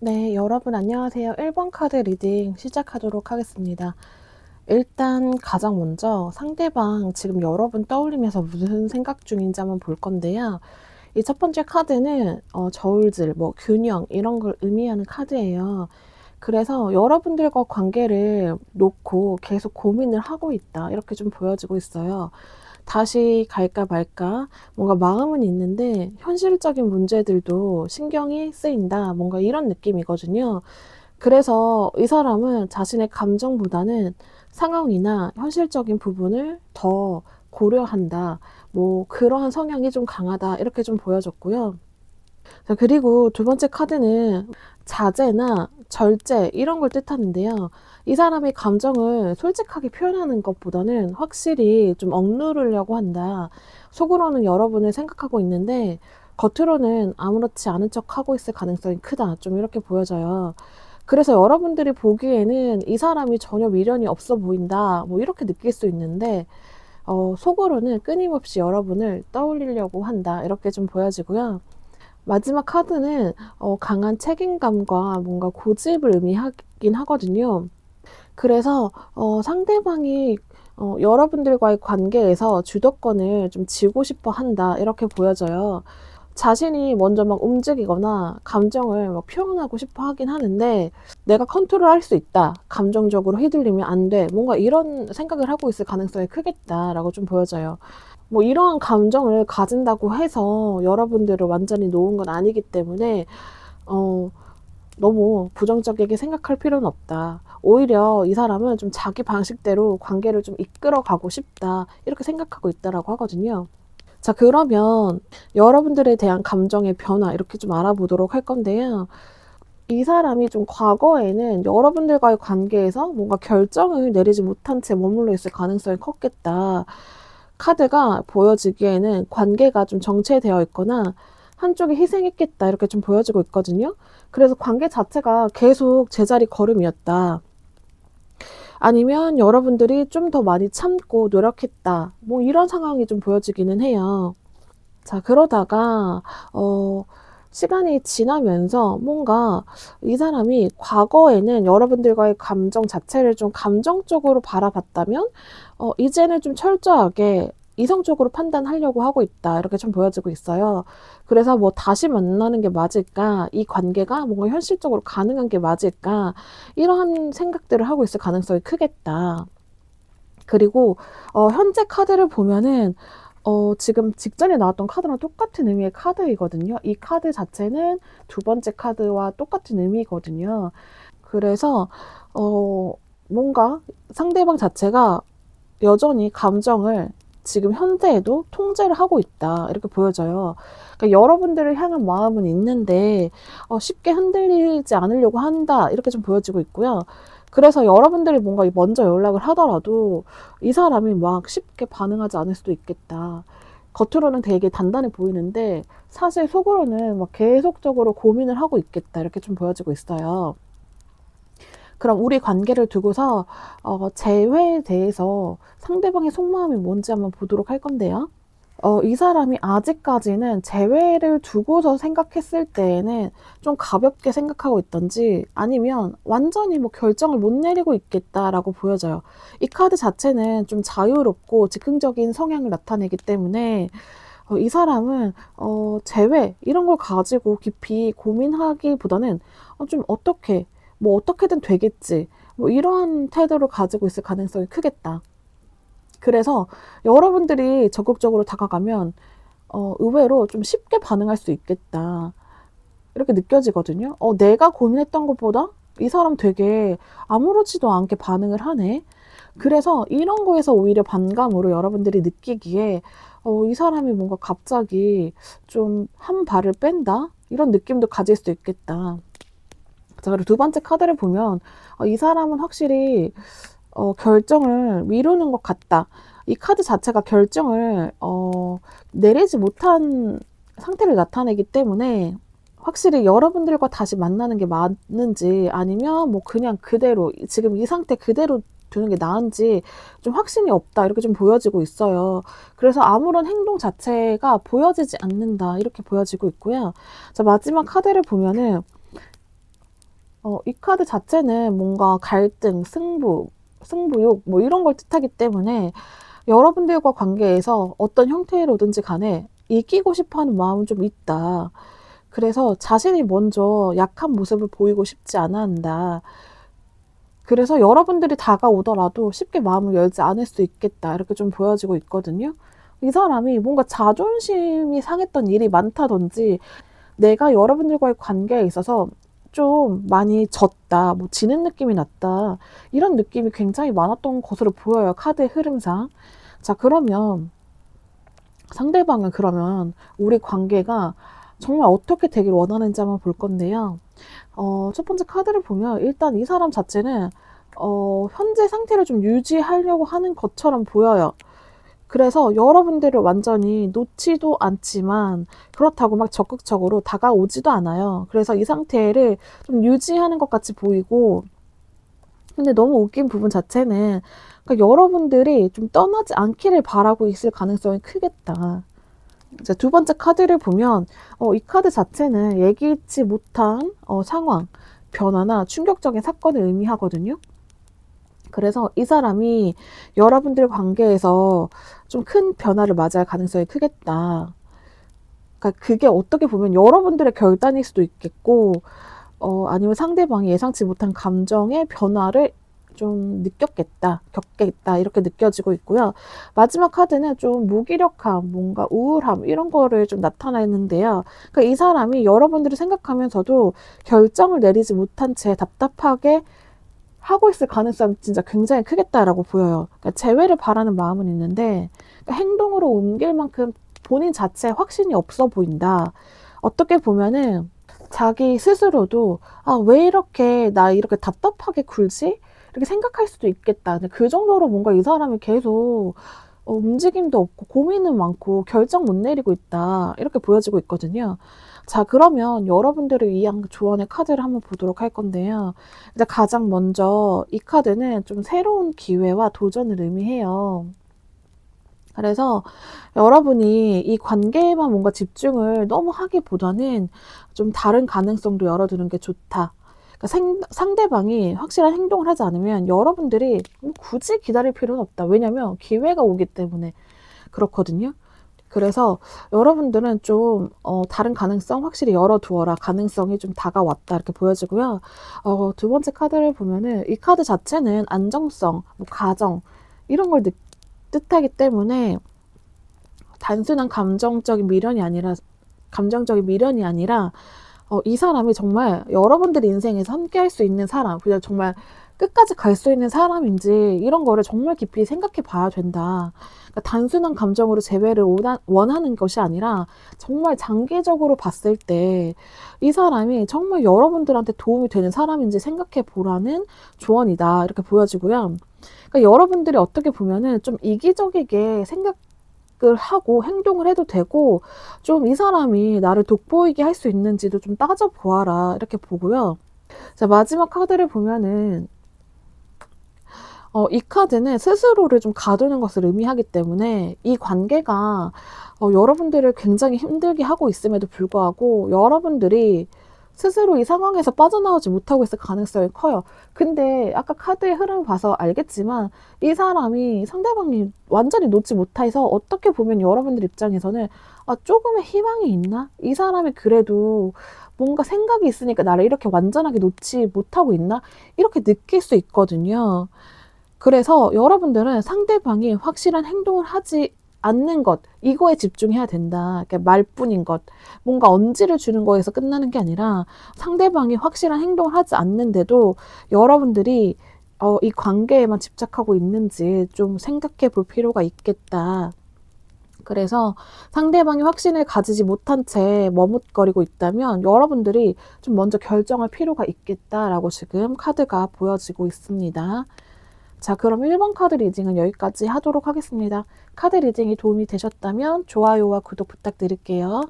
네, 여러분 안녕하세요. 1번 카드 리딩 시작하도록 하겠습니다. 일단 가장 먼저 상대방 지금 여러분 떠올리면서 무슨 생각 중인지 한번 볼 건데요. 이 첫 번째 카드는 저울질, 뭐 균형 이런 걸 의미하는 카드예요. 그래서 여러분들과 관계를 놓고 계속 고민을 하고 있다. 이렇게 좀 보여지고 있어요. 다시 갈까 말까 뭔가 마음은 있는데 현실적인 문제들도 신경이 쓰인다. 뭔가 이런 느낌이거든요. 그래서 이 사람은 자신의 감정보다는 상황이나 현실적인 부분을 더 고려한다. 뭐 그러한 성향이 좀 강하다. 이렇게 좀 보여졌고요. 자, 그리고 두 번째 카드는 자제나 절제 이런 걸 뜻하는데요. 이 사람의 감정을 솔직하게 표현하는 것보다는 확실히 좀 억누르려고 한다. 속으로는 여러분을 생각하고 있는데 겉으로는 아무렇지 않은 척 하고 있을 가능성이 크다. 좀 이렇게 보여져요. 그래서 여러분들이 보기에는 이 사람이 전혀 미련이 없어 보인다. 뭐 이렇게 느낄 수 있는데 속으로는 끊임없이 여러분을 떠올리려고 한다. 이렇게 좀 보여지고요. 마지막 카드는 강한 책임감과 뭔가 고집을 의미하긴 하거든요. 그래서 상대방이 여러분들과의 관계에서 주도권을 좀 쥐고 싶어 한다. 이렇게 보여져요. 자신이 먼저 막 움직이거나 감정을 막 표현하고 싶어 하긴 하는데 내가 컨트롤할 수 있다. 감정적으로 휘둘리면 안 돼. 뭔가 이런 생각을 하고 있을 가능성이 크겠다라고 좀 보여져요. 뭐 이러한 감정을 가진다고 해서 여러분들을 완전히 놓은 건 아니기 때문에 어, 너무 부정적이게 생각할 필요는 없다. 오히려 이 사람은 좀 자기 방식대로 관계를 좀 이끌어 가고 싶다. 이렇게 생각하고 있다라고 하거든요. 자, 그러면 여러분들에 대한 감정의 변화 이렇게 좀 알아보도록 할 건데요. 이 사람이 좀 과거에는 여러분들과의 관계에서 뭔가 결정을 내리지 못한 채 머물러 있을 가능성이 컸겠다. 카드가 보여지기에는 관계가 좀 정체되어 있거나 한쪽이 희생했겠다 이렇게 좀 보여지고 있거든요. 그래서 관계 자체가 계속 제자리 걸음이었다. 아니면 여러분들이 좀 더 많이 참고 노력했다. 뭐 이런 상황이 좀 보여지기는 해요. 자, 그러다가 시간이 지나면서 뭔가 이 사람이 과거에는 여러분들과의 감정 자체를 좀 감정적으로 바라봤다면 이제는 좀 철저하게 이성적으로 판단하려고 하고 있다. 이렇게 좀 보여지고 있어요. 그래서 뭐 다시 만나는 게 맞을까? 이 관계가 뭔가 현실적으로 가능한 게 맞을까? 이러한 생각들을 하고 있을 가능성이 크겠다. 그리고 현재 카드를 보면은 지금 직전에 나왔던 카드랑 똑같은 의미의 카드이거든요. 이 카드 자체는 두 번째 카드와 똑같은 의미거든요. 그래서 어, 뭔가 상대방 자체가 여전히 감정을 지금 현재에도 통제를 하고 있다. 이렇게 보여져요. 그러니까 여러분들을 향한 마음은 있는데 쉽게 흔들리지 않으려고 한다. 이렇게 좀 보여지고 있고요. 그래서 여러분들이 뭔가 먼저 연락을 하더라도 이 사람이 막 쉽게 반응하지 않을 수도 있겠다. 겉으로는 되게 단단해 보이는데 사실 속으로는 막 계속적으로 고민을 하고 있겠다. 이렇게 좀 보여지고 있어요. 그럼 우리 관계를 두고서 재회에 대해서 상대방의 속마음이 뭔지 한번 보도록 할 건데요. 이 사람이 아직까지는 재회를 두고서 생각했을 때에는 좀 가볍게 생각하고 있던지 아니면 완전히 뭐 결정을 못 내리고 있겠다라고 보여져요. 이 카드 자체는 좀 자유롭고 즉흥적인 성향을 나타내기 때문에 이 사람은 재회 이런 걸 가지고 깊이 고민하기보다는 좀 어떻게 뭐 어떻게든 되겠지 뭐 이러한 태도를 가지고 있을 가능성이 크겠다. 그래서 여러분들이 적극적으로 다가가면 의외로 좀 쉽게 반응할 수 있겠다. 이렇게 느껴지거든요. 내가 고민했던 것보다 이 사람 되게 아무렇지도 않게 반응을 하네. 그래서 이런 거에서 오히려 반감으로 여러분들이 느끼기에 이 사람이 뭔가 갑자기 좀 한 발을 뺀다? 이런 느낌도 가질 수 있겠다. 자, 그리고 두 번째 카드를 보면 이 사람은 확실히 결정을 미루는 것 같다. 이 카드 자체가 결정을 내리지 못한 상태를 나타내기 때문에 확실히 여러분들과 다시 만나는 게 맞는지 아니면 뭐 그냥 그대로 지금 이 상태 그대로 두는 게 나은지 좀 확신이 없다 이렇게 좀 보여지고 있어요. 그래서 아무런 행동 자체가 보여지지 않는다 이렇게 보여지고 있고요. 자, 마지막 카드를 보면은 이 카드 자체는 뭔가 갈등, 승부욕 뭐 이런 걸 뜻하기 때문에 여러분들과 관계에서 어떤 형태로든지 간에 이기고 싶어 하는 마음은 좀 있다. 그래서 자신이 먼저 약한 모습을 보이고 싶지 않아 한다. 그래서 여러분들이 다가오더라도 쉽게 마음을 열지 않을 수 있겠다. 이렇게 좀 보여지고 있거든요. 이 사람이 뭔가 자존심이 상했던 일이 많다든지 내가 여러분들과의 관계에 있어서 좀 많이 졌다, 뭐 지는 느낌이 났다, 이런 느낌이 굉장히 많았던 것으로 보여요. 카드의 흐름상. 자, 그러면 상대방은 그러면 우리 관계가 정말 어떻게 되길 원하는지 한번 볼 건데요. 첫 번째 카드를 보면 일단 이 사람 자체는 현재 상태를 좀 유지하려고 하는 것처럼 보여요. 그래서 여러분들을 완전히 놓지도 않지만 그렇다고 막 적극적으로 다가오지도 않아요. 그래서 이 상태를 좀 유지하는 것 같이 보이고, 근데 너무 웃긴 부분 자체는 그러니까 여러분들이 좀 떠나지 않기를 바라고 있을 가능성이 크겠다. 이제 두 번째 카드를 보면 이 카드 자체는 예기치 못한 상황, 변화나 충격적인 사건을 의미하거든요. 그래서 이 사람이 여러분들 관계에서 좀 큰 변화를 맞이할 가능성이 크겠다. 그러니까 그게 어떻게 보면 여러분들의 결단일 수도 있겠고, 아니면 상대방이 예상치 못한 감정의 변화를 좀 겪겠다, 이렇게 느껴지고 있고요. 마지막 카드는 좀 무기력함, 뭔가 우울함, 이런 거를 좀 나타내는데요. 그러니까 이 사람이 여러분들을 생각하면서도 결정을 내리지 못한 채 답답하게 하고 있을 가능성이 진짜 굉장히 크겠다라고 보여요. 그러니까 재회를 바라는 마음은 있는데 그러니까 행동으로 옮길 만큼 본인 자체에 확신이 없어 보인다. 어떻게 보면은 자기 스스로도 왜 이렇게 나 이렇게 답답하게 굴지? 이렇게 생각할 수도 있겠다. 근데 그 정도로 뭔가 이 사람이 계속 움직임도 없고 고민은 많고 결정 못 내리고 있다. 이렇게 보여지고 있거든요. 자, 그러면 여러분들을 위한 조언의 카드를 한번 보도록 할 건데요. 이제 가장 먼저 이 카드는 좀 새로운 기회와 도전을 의미해요. 그래서 여러분이 이 관계에만 뭔가 집중을 너무 하기보다는 좀 다른 가능성도 열어두는 게 좋다. 그러니까 상대방이 확실한 행동을 하지 않으면 여러분들이 굳이 기다릴 필요는 없다. 왜냐면 기회가 오기 때문에 그렇거든요. 그래서 여러분들은 좀 다른 가능성 확실히 열어두어라. 가능성이 좀 다가왔다. 이렇게 보여지고요. 두 번째 카드를 보면은 이 카드 자체는 안정성, 뭐 가정 이런 걸 뜻하기 때문에 단순한 감정적인 미련이 아니라 이 사람이 정말 여러분들 인생에서 함께 할 수 있는 사람, 그냥 정말 끝까지 갈 수 있는 사람인지 이런 거를 정말 깊이 생각해 봐야 된다. 그러니까 단순한 감정으로 재회를 원하는 것이 아니라 정말 장기적으로 봤을 때 이 사람이 정말 여러분들한테 도움이 되는 사람인지 생각해 보라는 조언이다. 이렇게 보여지고요. 그러니까 여러분들이 어떻게 보면은 좀 이기적이게 생각을 하고 행동을 해도 되고, 좀 이 사람이 나를 돋보이게 할 수 있는지도 좀 따져보아라. 이렇게 보고요. 자, 마지막 카드를 보면은 이 카드는 스스로를 좀 가두는 것을 의미하기 때문에 이 관계가 여러분들을 굉장히 힘들게 하고 있음에도 불구하고 여러분들이 스스로 이 상황에서 빠져나오지 못하고 있을 가능성이 커요. 근데 아까 카드의 흐름을 봐서 알겠지만 이 사람이 상대방이 완전히 놓지 못해서 어떻게 보면 여러분들 입장에서는 조금의 희망이 있나? 이 사람이 그래도 뭔가 생각이 있으니까 나를 이렇게 완전하게 놓지 못하고 있나? 이렇게 느낄 수 있거든요. 그래서 여러분들은 상대방이 확실한 행동을 하지 않는 것, 이거에 집중해야 된다. 말뿐인 것, 뭔가 언지를 주는 거에서 끝나는 게 아니라 상대방이 확실한 행동을 하지 않는데도 여러분들이 이 관계에만 집착하고 있는지 좀 생각해 볼 필요가 있겠다. 그래서 상대방이 확신을 가지지 못한 채 머뭇거리고 있다면 여러분들이 좀 먼저 결정할 필요가 있겠다라고 지금 카드가 보여지고 있습니다. 자, 그럼 1번 카드 리딩은 여기까지 하도록 하겠습니다. 카드 리딩이 도움이 되셨다면 좋아요와 구독 부탁드릴게요.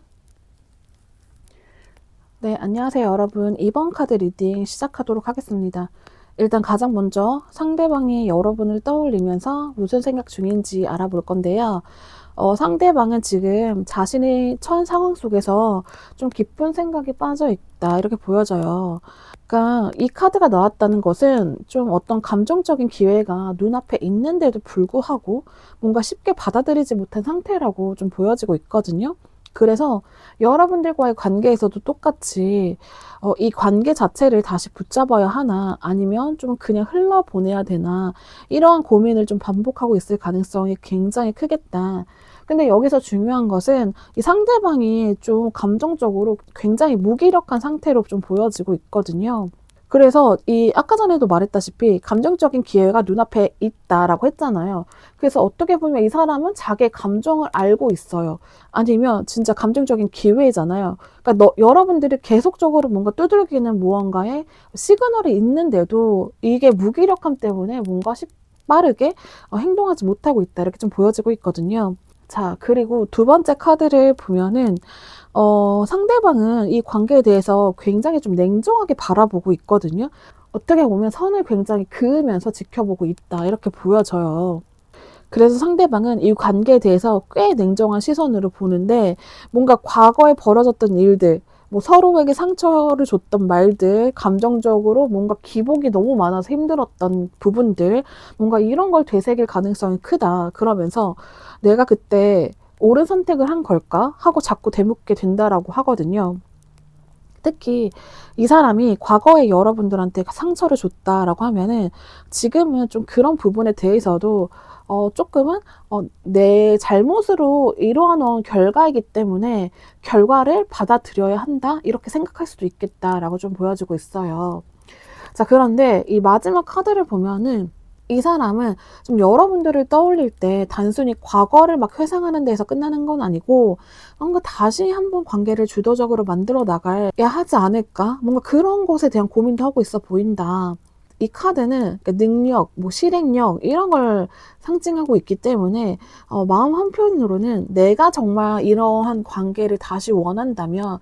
네, 안녕하세요 여러분. 2번 카드 리딩 시작하도록 하겠습니다. 일단 가장 먼저 상대방이 여러분을 떠올리면서 무슨 생각 중인지 알아볼 건데요. 상대방은 지금 자신이 처한 상황 속에서 좀 깊은 생각에 빠져 있다 이렇게 보여져요. 그러니까 이 카드가 나왔다는 것은 좀 어떤 감정적인 기회가 눈앞에 있는데도 불구하고 뭔가 쉽게 받아들이지 못한 상태라고 좀 보여지고 있거든요. 그래서 여러분들과의 관계에서도 똑같이 이 관계 자체를 다시 붙잡아야 하나 아니면 좀 그냥 흘러보내야 되나 이러한 고민을 좀 반복하고 있을 가능성이 굉장히 크겠다. 근데 여기서 중요한 것은 이 상대방이 좀 감정적으로 굉장히 무기력한 상태로 좀 보여지고 있거든요. 그래서 이 아까 전에도 말했다시피 감정적인 기회가 눈앞에 있다라고 했잖아요. 그래서 어떻게 보면 이 사람은 자기의 감정을 알고 있어요. 아니면 진짜 감정적인 기회잖아요. 그러니까 여러분들이 계속적으로 뭔가 두들기는 무언가에 시그널이 있는데도 이게 무기력함 때문에 뭔가 빠르게 행동하지 못하고 있다. 이렇게 좀 보여지고 있거든요. 자, 그리고 두 번째 카드를 보면은 상대방은 이 관계에 대해서 굉장히 좀 냉정하게 바라보고 있거든요. 어떻게 보면 선을 굉장히 그으면서 지켜보고 있다. 이렇게 보여져요. 그래서 상대방은 이 관계에 대해서 꽤 냉정한 시선으로 보는데 뭔가 과거에 벌어졌던 일들, 뭐 서로에게 상처를 줬던 말들, 감정적으로 뭔가 기복이 너무 많아서 힘들었던 부분들, 뭔가 이런 걸 되새길 가능성이 크다. 그러면서 내가 그때 옳은 선택을 한 걸까? 하고 자꾸 되묻게 된다라고 하거든요. 특히 이 사람이 과거에 여러분들한테 상처를 줬다라고 하면은 지금은 좀 그런 부분에 대해서도 조금은 내 잘못으로 이루어 놓은 결과이기 때문에 결과를 받아들여야 한다 이렇게 생각할 수도 있겠다라고 좀 보여지고 있어요. 자, 그런데 이 마지막 카드를 보면은 이 사람은 좀 여러분들을 떠올릴 때 단순히 과거를 막 회상하는 데에서 끝나는 건 아니고 뭔가 다시 한번 관계를 주도적으로 만들어 나가야 하지 않을까? 뭔가 그런 것에 대한 고민도 하고 있어 보인다. 이 카드는 그러니까 능력, 뭐 실행력 이런 걸 상징하고 있기 때문에 마음 한편으로는 내가 정말 이러한 관계를 다시 원한다면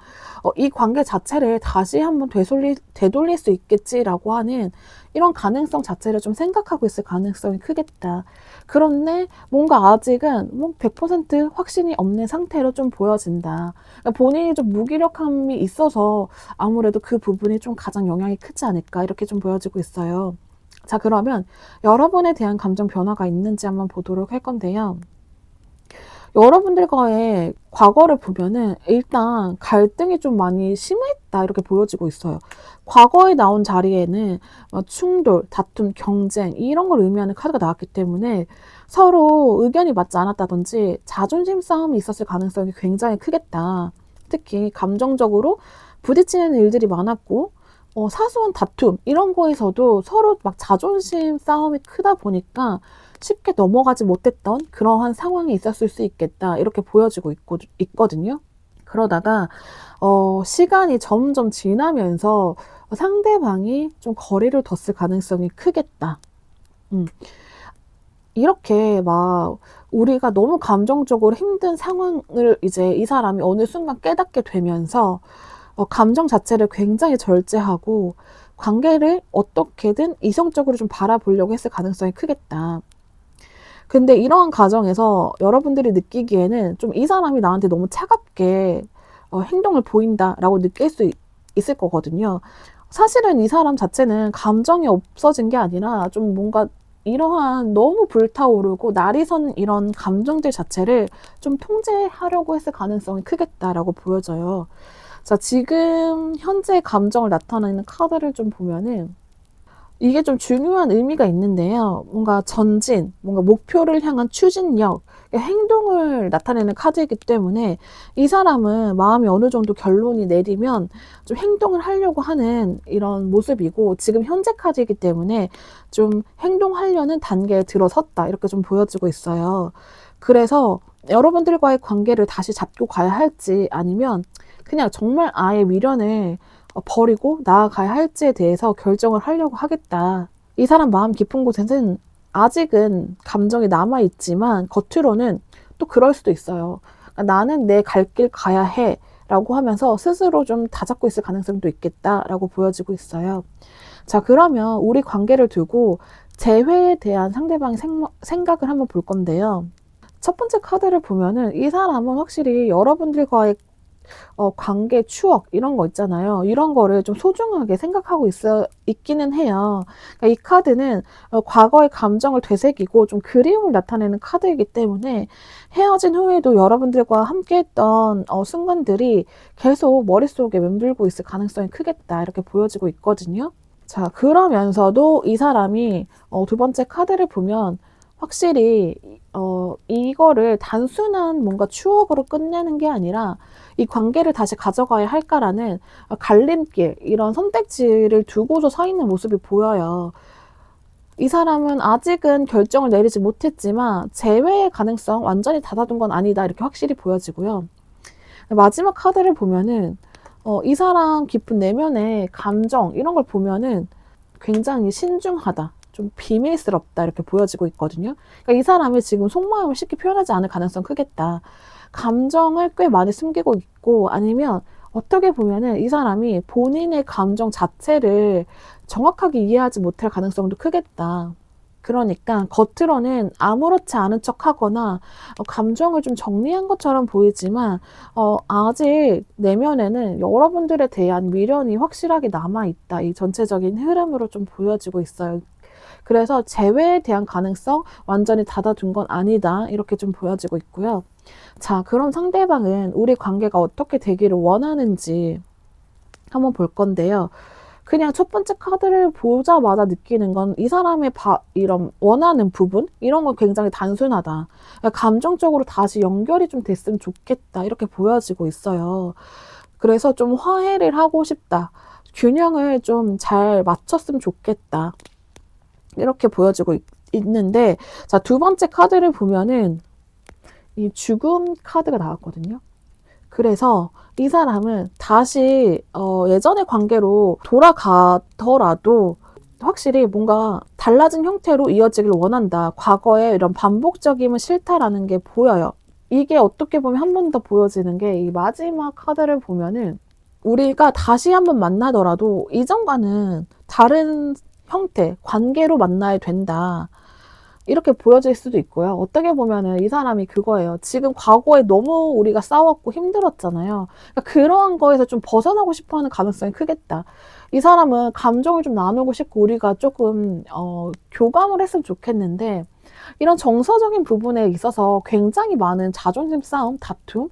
이 관계 자체를 다시 한번 되돌릴 수 있겠지라고 하는 이런 가능성 자체를 좀 생각하고 있을 가능성이 크겠다. 그런데 뭔가 아직은 뭐 100% 확신이 없는 상태로 좀 보여진다. 그러니까 본인이 좀 무기력함이 있어서 아무래도 그 부분이 좀 가장 영향이 크지 않을까 이렇게 좀 보여지고 있어요. 자, 그러면 여러분에 대한 감정 변화가 있는지 한번 보도록 할 건데요. 여러분들과의 과거를 보면은 일단 갈등이 좀 많이 심했다 이렇게 보여지고 있어요. 과거에 나온 자리에는 충돌, 다툼, 경쟁 이런 걸 의미하는 카드가 나왔기 때문에 서로 의견이 맞지 않았다든지 자존심 싸움이 있었을 가능성이 굉장히 크겠다. 특히 감정적으로 부딪히는 일들이 많았고 사소한 다툼 이런 거에서도 서로 막 자존심 싸움이 크다 보니까 쉽게 넘어가지 못했던 그러한 상황이 있었을 수 있겠다 이렇게 보여지고 있거든요. 그러다가 시간이 점점 지나면서 상대방이 좀 거리를 뒀을 가능성이 크겠다. 이렇게 막 우리가 너무 감정적으로 힘든 상황을 이제 이 사람이 어느 순간 깨닫게 되면서 감정 자체를 굉장히 절제하고 관계를 어떻게든 이성적으로 좀 바라보려고 했을 가능성이 크겠다. 근데 이러한 과정에서 여러분들이 느끼기에는 좀 이 사람이 나한테 너무 차갑게 행동을 보인다라고 느낄 수 있을 거거든요. 사실은 이 사람 자체는 감정이 없어진 게 아니라 좀 뭔가 이러한 너무 불타오르고 날이 선 이런 감정들 자체를 좀 통제하려고 했을 가능성이 크겠다라고 보여져요. 자, 지금 현재 감정을 나타내는 카드를 좀 보면은 이게 좀 중요한 의미가 있는데요. 뭔가 전진, 뭔가 목표를 향한 추진력, 행동을 나타내는 카드이기 때문에 이 사람은 마음이 어느 정도 결론이 내리면 좀 행동을 하려고 하는 이런 모습이고 지금 현재 카드이기 때문에 좀 행동하려는 단계에 들어섰다. 이렇게 좀 보여지고 있어요. 그래서 여러분들과의 관계를 다시 잡고 가야 할지 아니면 그냥 정말 아예 미련을 버리고 나아가야 할지에 대해서 결정을 하려고 하겠다. 이 사람 마음 깊은 곳에는 아직은 감정이 남아있지만 겉으로는 또 그럴 수도 있어요. 그러니까 나는 내 갈 길 가야 해 라고 하면서 스스로 좀 다잡고 있을 가능성도 있겠다라고 보여지고 있어요. 자, 그러면 우리 관계를 두고 재회에 대한 상대방의 생각을 한번 볼 건데요. 첫 번째 카드를 보면은 이 사람은 확실히 여러분들과의 관계, 추억 이런 거 있잖아요. 이런 거를 좀 소중하게 생각하고 있기는 해요. 그러니까 이 카드는 과거의 감정을 되새기고 좀 그리움을 나타내는 카드이기 때문에 헤어진 후에도 여러분들과 함께했던 순간들이 계속 머릿속에 맴돌고 있을 가능성이 크겠다 이렇게 보여지고 있거든요. 자, 그러면서도 이 사람이 두 번째 카드를 보면 확실히 이거를 단순한 뭔가 추억으로 끝내는 게 아니라 이 관계를 다시 가져가야 할까라는 갈림길, 이런 선택지를 두고서 서 있는 모습이 보여요. 이 사람은 아직은 결정을 내리지 못했지만 재회의 가능성 완전히 닫아둔 건 아니다 이렇게 확실히 보여지고요. 마지막 카드를 보면은 이 사람 깊은 내면의 감정 이런 걸 보면은 굉장히 신중하다, 좀 비밀스럽다 이렇게 보여지고 있거든요. 그러니까 이 사람이 지금 속마음을 쉽게 표현하지 않을 가능성 크겠다. 감정을 꽤 많이 숨기고 있고, 아니면 어떻게 보면은 이 사람이 본인의 감정 자체를 정확하게 이해하지 못할 가능성도 크겠다. 그러니까 겉으로는 아무렇지 않은 척하거나 감정을 좀 정리한 것처럼 보이지만 아직 내면에는 여러분들에 대한 미련이 확실하게 남아있다. 이 전체적인 흐름으로 좀 보여지고 있어요. 그래서 재회에 대한 가능성 완전히 닫아둔 건 아니다. 이렇게 좀 보여지고 있고요. 자, 그럼 상대방은 우리 관계가 어떻게 되기를 원하는지 한번 볼 건데요. 그냥 첫 번째 카드를 보자마자 느끼는 건 이 사람의 이런 원하는 부분? 이런 건 굉장히 단순하다. 감정적으로 다시 연결이 좀 됐으면 좋겠다. 이렇게 보여지고 있어요. 그래서 좀 화해를 하고 싶다. 균형을 좀 잘 맞췄으면 좋겠다. 이렇게 보여지고 있는데, 자, 두 번째 카드를 보면은 이 죽음 카드가 나왔거든요. 그래서 이 사람은 다시 예전의 관계로 돌아가더라도 확실히 뭔가 달라진 형태로 이어지길 원한다. 과거의 이런 반복적임은 싫다라는 게 보여요. 이게 어떻게 보면 한 번 더 보여지는 게 이 마지막 카드를 보면은 우리가 다시 한번 만나더라도 이전과는 다른 형태, 관계로 만나야 된다. 이렇게 보여질 수도 있고요. 어떻게 보면은 이 사람이 그거예요. 지금 과거에 너무 우리가 싸웠고 힘들었잖아요. 그러니까 그러한 거에서 좀 벗어나고 싶어 하는 가능성이 크겠다. 이 사람은 감정을 좀 나누고 싶고 우리가 조금 교감을 했으면 좋겠는데 이런 정서적인 부분에 있어서 굉장히 많은 자존심 싸움, 다툼,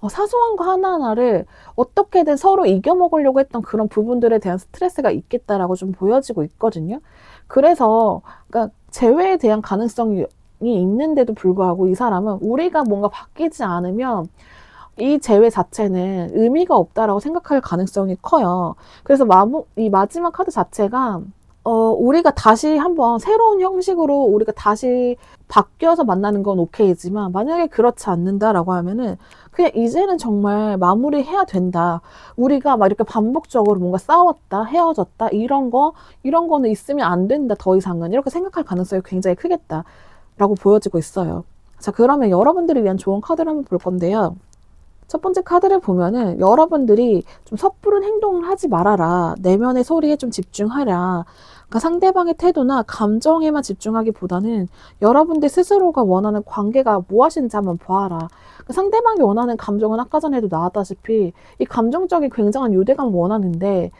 사소한 거 하나하나를 어떻게든 서로 이겨먹으려고 했던 그런 부분들에 대한 스트레스가 있겠다라고 좀 보여지고 있거든요. 그래서 그러니까 재회에 대한 가능성이 있는데도 불구하고 이 사람은 우리가 뭔가 바뀌지 않으면 이 재회 자체는 의미가 없다라고 생각할 가능성이 커요. 그래서 이 마지막 카드 자체가 우리가 다시 한번 새로운 형식으로 우리가 다시 바뀌어서 만나는 건 오케이지만 만약에 그렇지 않는다라고 하면은 그냥 이제는 정말 마무리해야 된다. 우리가 막 이렇게 반복적으로 뭔가 싸웠다, 헤어졌다 이런 거는 있으면 안 된다. 더 이상은 이렇게 생각할 가능성이 굉장히 크겠다라고 보여지고 있어요. 자, 그러면 여러분들을 위한 좋은 카드를 한번 볼 건데요. 첫 번째 카드를 보면은 여러분들이 좀 섣부른 행동을 하지 말아라. 내면의 소리에 좀 집중하라. 그러니까 상대방의 태도나 감정에만 집중하기보다는 여러분들 스스로가 원하는 관계가 무엇인지 한번 봐라. 그러니까 상대방이 원하는 감정은 아까 전에도 나왔다시피 이 감정적인 굉장한 유대감을 원하는데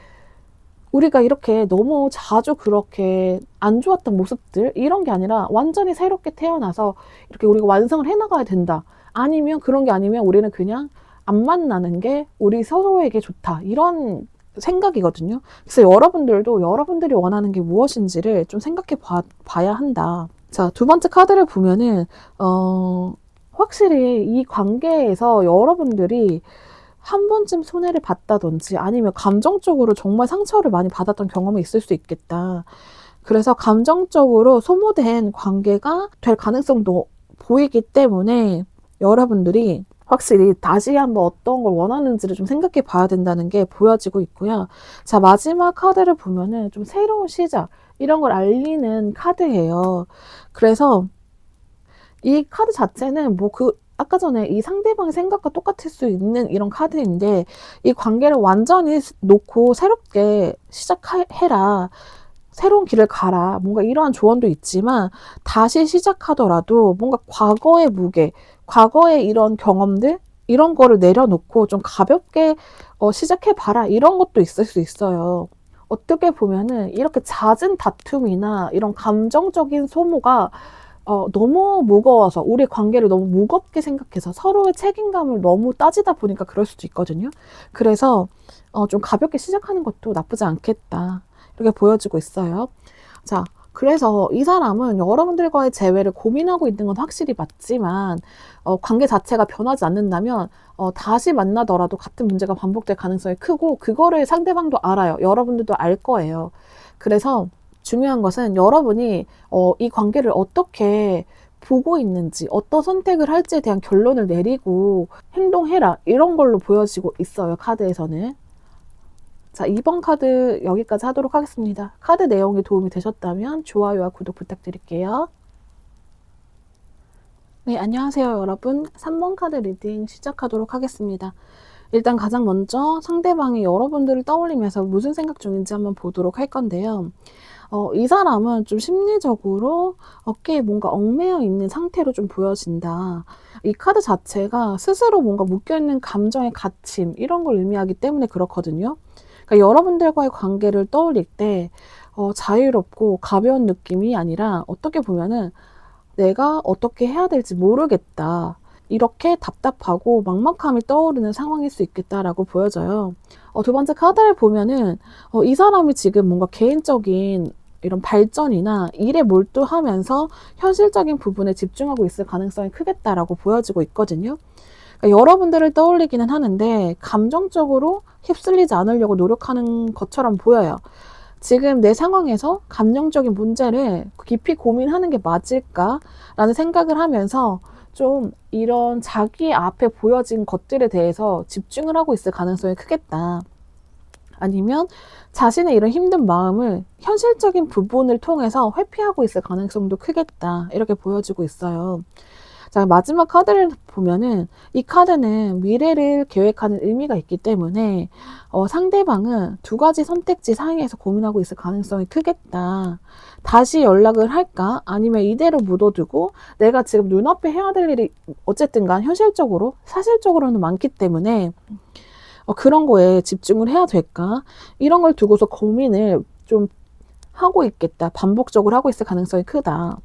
우리가 이렇게 너무 자주 그렇게 안 좋았던 모습들 이런 게 아니라 완전히 새롭게 태어나서 이렇게 우리가 완성을 해나가야 된다. 아니면 그런 게 아니면 우리는 그냥 안 만나는 게 우리 서로에게 좋다. 이런 생각이거든요. 그래서 여러분들도 여러분들이 원하는 게 무엇인지를 좀 생각해 봐야 한다. 자, 두 번째 카드를 보면은 확실히 이 관계에서 여러분들이 한 번쯤 손해를 봤다든지 아니면 감정적으로 정말 상처를 많이 받았던 경험이 있을 수 있겠다. 그래서 감정적으로 소모된 관계가 될 가능성도 보이기 때문에 여러분들이 확실히 다시 한번 어떤 걸 원하는지를 좀 생각해 봐야 된다는 게 보여지고 있고요. 자, 마지막 카드를 보면은 좀 새로운 시작, 이런 걸 알리는 카드예요. 그래서 이 카드 자체는 아까 전에 이 상대방의 생각과 똑같을 수 있는 이런 카드인데 이 관계를 완전히 놓고 새롭게 시작해라. 새로운 길을 가라. 뭔가 이러한 조언도 있지만 다시 시작하더라도 뭔가 과거의 무게, 과거의 이런 경험들 이런 거를 내려놓고 좀 가볍게 시작해봐라. 이런 것도 있을 수 있어요. 어떻게 보면은 이렇게 잦은 다툼이나 이런 감정적인 소모가 너무 무거워서 우리 관계를 너무 무겁게 생각해서 서로의 책임감을 너무 따지다 보니까 그럴 수도 있거든요. 그래서 좀 가볍게 시작하는 것도 나쁘지 않겠다. 이렇게 보여지고 있어요. 자, 그래서 이 사람은 여러분들과의 재회를 고민하고 있는 건 확실히 맞지만 관계 자체가 변하지 않는다면 다시 만나더라도 같은 문제가 반복될 가능성이 크고 그거를 상대방도 알아요. 여러분들도 알 거예요. 그래서 중요한 것은 여러분이 이 관계를 어떻게 보고 있는지, 어떤 선택을 할지에 대한 결론을 내리고 행동해라. 이런 걸로 보여지고 있어요. 카드에서는. 자, 2번 카드 여기까지 하도록 하겠습니다. 카드 내용이 도움이 되셨다면 좋아요와 구독 부탁드릴게요. 네, 안녕하세요, 여러분. 3번 카드 리딩 시작하도록 하겠습니다. 일단 가장 먼저 상대방이 여러분들을 떠올리면서 무슨 생각 중인지 한번 보도록 할 건데요. 이 사람은 좀 심리적으로 어깨에 뭔가 얽매여 있는 상태로 좀 보여진다. 이 카드 자체가 스스로 뭔가 묶여있는 감정의 갇힘, 이런 걸 의미하기 때문에 그렇거든요. 그러니까 여러분들과의 관계를 떠올릴 때 자유롭고 가벼운 느낌이 아니라 어떻게 보면은 내가 어떻게 해야 될지 모르겠다. 이렇게 답답하고 막막함이 떠오르는 상황일 수 있겠다라고 보여져요. 두 번째 카드를 보면은 이 사람이 지금 뭔가 개인적인 이런 발전이나 일에 몰두하면서 현실적인 부분에 집중하고 있을 가능성이 크겠다라고 보여지고 있거든요. 그러니까 여러분들을 떠올리기는 하는데 감정적으로 휩쓸리지 않으려고 노력하는 것처럼 보여요. 지금 내 상황에서 감정적인 문제를 깊이 고민하는 게 맞을까라는 생각을 하면서 좀 이런 자기 앞에 보여진 것들에 대해서 집중을 하고 있을 가능성이 크겠다. 아니면 자신의 이런 힘든 마음을 현실적인 부분을 통해서 회피하고 있을 가능성도 크겠다. 이렇게 보여지고 있어요. 자, 마지막 카드를 보면은 이 카드는 미래를 계획하는 의미가 있기 때문에 상대방은 두 가지 선택지 사이에서 고민하고 있을 가능성이 크겠다. 다시 연락을 할까? 아니면 이대로 묻어두고 내가 지금 눈앞에 해야 될 일이 어쨌든 간 현실적으로, 사실적으로는 많기 때문에 그런 거에 집중을 해야 될까? 이런 걸 두고서 고민을 좀 하고 있겠다. 반복적으로 하고 있을 가능성이 크다.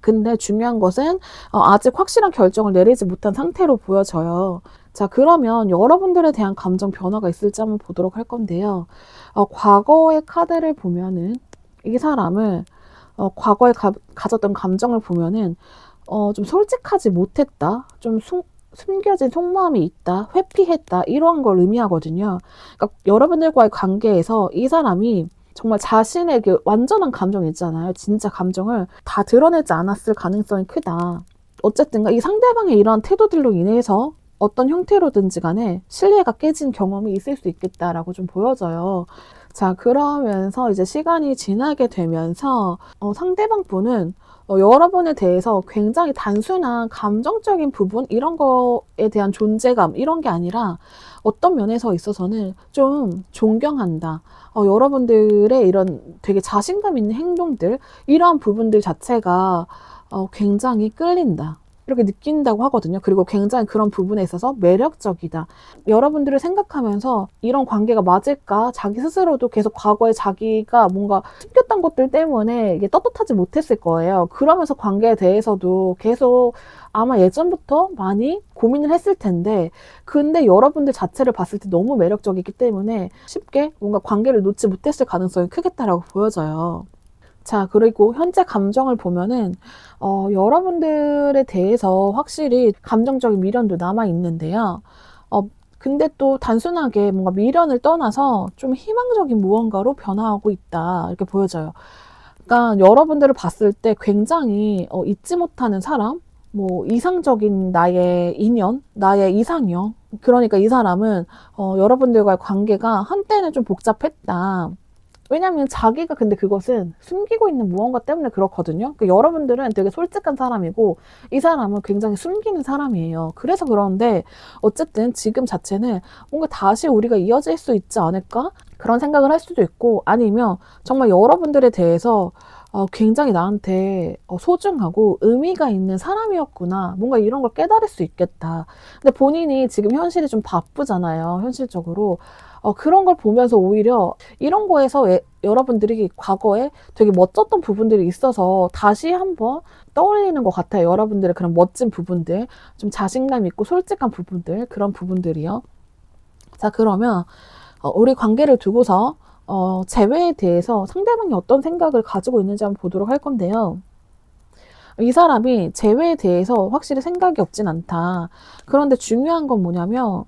근데 중요한 것은 아직 확실한 결정을 내리지 못한 상태로 보여져요. 자, 그러면 여러분들에 대한 감정 변화가 있을지 한번 보도록 할 건데요. 과거의 카드를 보면은 이 사람을 과거에 가졌던 감정을 보면은 좀 솔직하지 못했다. 좀 숨겨진 속마음이 있다. 회피했다. 이러한 걸 의미하거든요. 그러니까 여러분들과의 관계에서 이 사람이 정말 자신의 그 완전한 감정 있잖아요. 진짜 감정을 다 드러내지 않았을 가능성이 크다. 어쨌든 이 상대방의 이러한 태도들로 인해서 어떤 형태로든지 간에 신뢰가 깨진 경험이 있을 수 있겠다라고 좀 보여져요. 자, 그러면서 이제 시간이 지나게 되면서 상대방 분은 여러분에 대해서 굉장히 단순한 감정적인 부분 이런 거에 대한 존재감 이런 게 아니라 어떤 면에서 있어서는 좀 존경한다. 여러분들의 이런 되게 자신감 있는 행동들 이러한 부분들 자체가 굉장히 끌린다. 이렇게 느낀다고 하거든요. 그리고 굉장히 그런 부분에 있어서 매력적이다. 여러분들을 생각하면서 이런 관계가 맞을까? 자기 스스로도 계속 과거에 자기가 뭔가 숨겼던 것들 때문에 이게 떳떳하지 못했을 거예요. 그러면서 관계에 대해서도 계속 아마 예전부터 많이 고민을 했을 텐데 근데 여러분들 자체를 봤을 때 너무 매력적이기 때문에 쉽게 뭔가 관계를 놓지 못했을 가능성이 크겠다라고 보여져요. 자, 그리고 현재 감정을 보면은 여러분들에 대해서 확실히 감정적인 미련도 남아 있는데요. 근데 또 단순하게 뭔가 미련을 떠나서 좀 희망적인 무언가로 변화하고 있다. 이렇게 보여져요. 그러니까 여러분들을 봤을 때 굉장히 잊지 못하는 사람, 뭐 이상적인 나의 인연, 나의 이상형. 그러니까 이 사람은 여러분들과의 관계가 한때는 좀 복잡했다. 왜냐면 자기가 근데 그것은 숨기고 있는 무언가 때문에 그렇거든요. 그러니까 여러분들은 되게 솔직한 사람이고 이 사람은 굉장히 숨기는 사람이에요. 그래서 그런데 어쨌든 지금 자체는 뭔가 다시 우리가 이어질 수 있지 않을까? 그런 생각을 할 수도 있고, 아니면 정말 여러분들에 대해서 굉장히 나한테 소중하고 의미가 있는 사람이었구나. 뭔가 이런 걸 깨달을 수 있겠다. 근데 본인이 지금 현실이 좀 바쁘잖아요. 현실적으로. 그런 걸 보면서 오히려 이런 거에서 여러분들이 과거에 되게 멋졌던 부분들이 있어서 다시 한번 떠올리는 것 같아요. 여러분들의 그런 멋진 부분들, 좀 자신감 있고 솔직한 부분들, 그런 부분들이요. 자, 그러면 우리 관계를 두고서 재회에 대해서 상대방이 어떤 생각을 가지고 있는지 한번 보도록 할 건데요. 이 사람이 재회에 대해서 확실히 생각이 없진 않다. 그런데 중요한 건 뭐냐면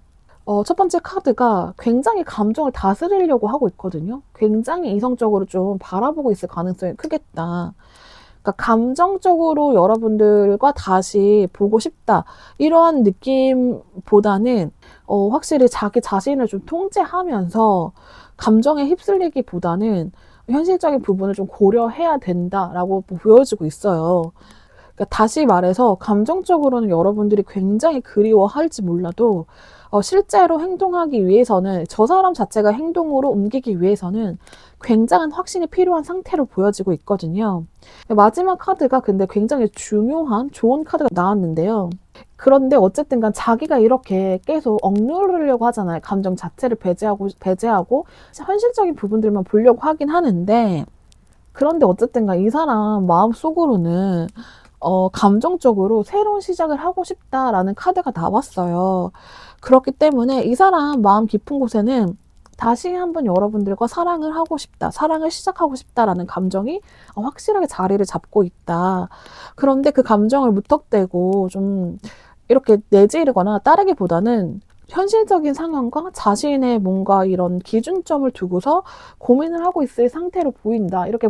첫 번째 카드가 굉장히 감정을 다스리려고 하고 있거든요. 굉장히 이성적으로 좀 바라보고 있을 가능성이 크겠다. 그러니까 감정적으로 여러분들과 다시 보고 싶다. 이러한 느낌보다는 확실히 자기 자신을 좀 통제하면서 감정에 휩쓸리기보다는 현실적인 부분을 좀 고려해야 된다라고 보여지고 있어요. 그러니까 다시 말해서 감정적으로는 여러분들이 굉장히 그리워할지 몰라도 실제로 행동하기 위해서는 저 사람 자체가 행동으로 옮기기 위해서는 굉장한 확신이 필요한 상태로 보여지고 있거든요. 마지막 카드가 근데 굉장히 중요한 좋은 카드가 나왔는데요. 그런데 어쨌든 간 자기가 이렇게 계속 억누르려고 하잖아요. 감정 자체를 배제하고 현실적인 부분들만 보려고 하긴 하는데, 그런데 어쨌든 간 이 사람 마음속으로는 감정적으로 새로운 시작을 하고 싶다라는 카드가 나왔어요. 그렇기 때문에 이 사람 마음 깊은 곳에는 다시 한번 여러분들과 사랑을 하고 싶다, 사랑을 시작하고 싶다라는 감정이 확실하게 자리를 잡고 있다. 그런데 그 감정을 무턱대고 좀 이렇게 내지르거나 따르기보다는 현실적인 상황과 자신의 뭔가 이런 기준점을 두고서 고민을 하고 있을 상태로 보인다. 이렇게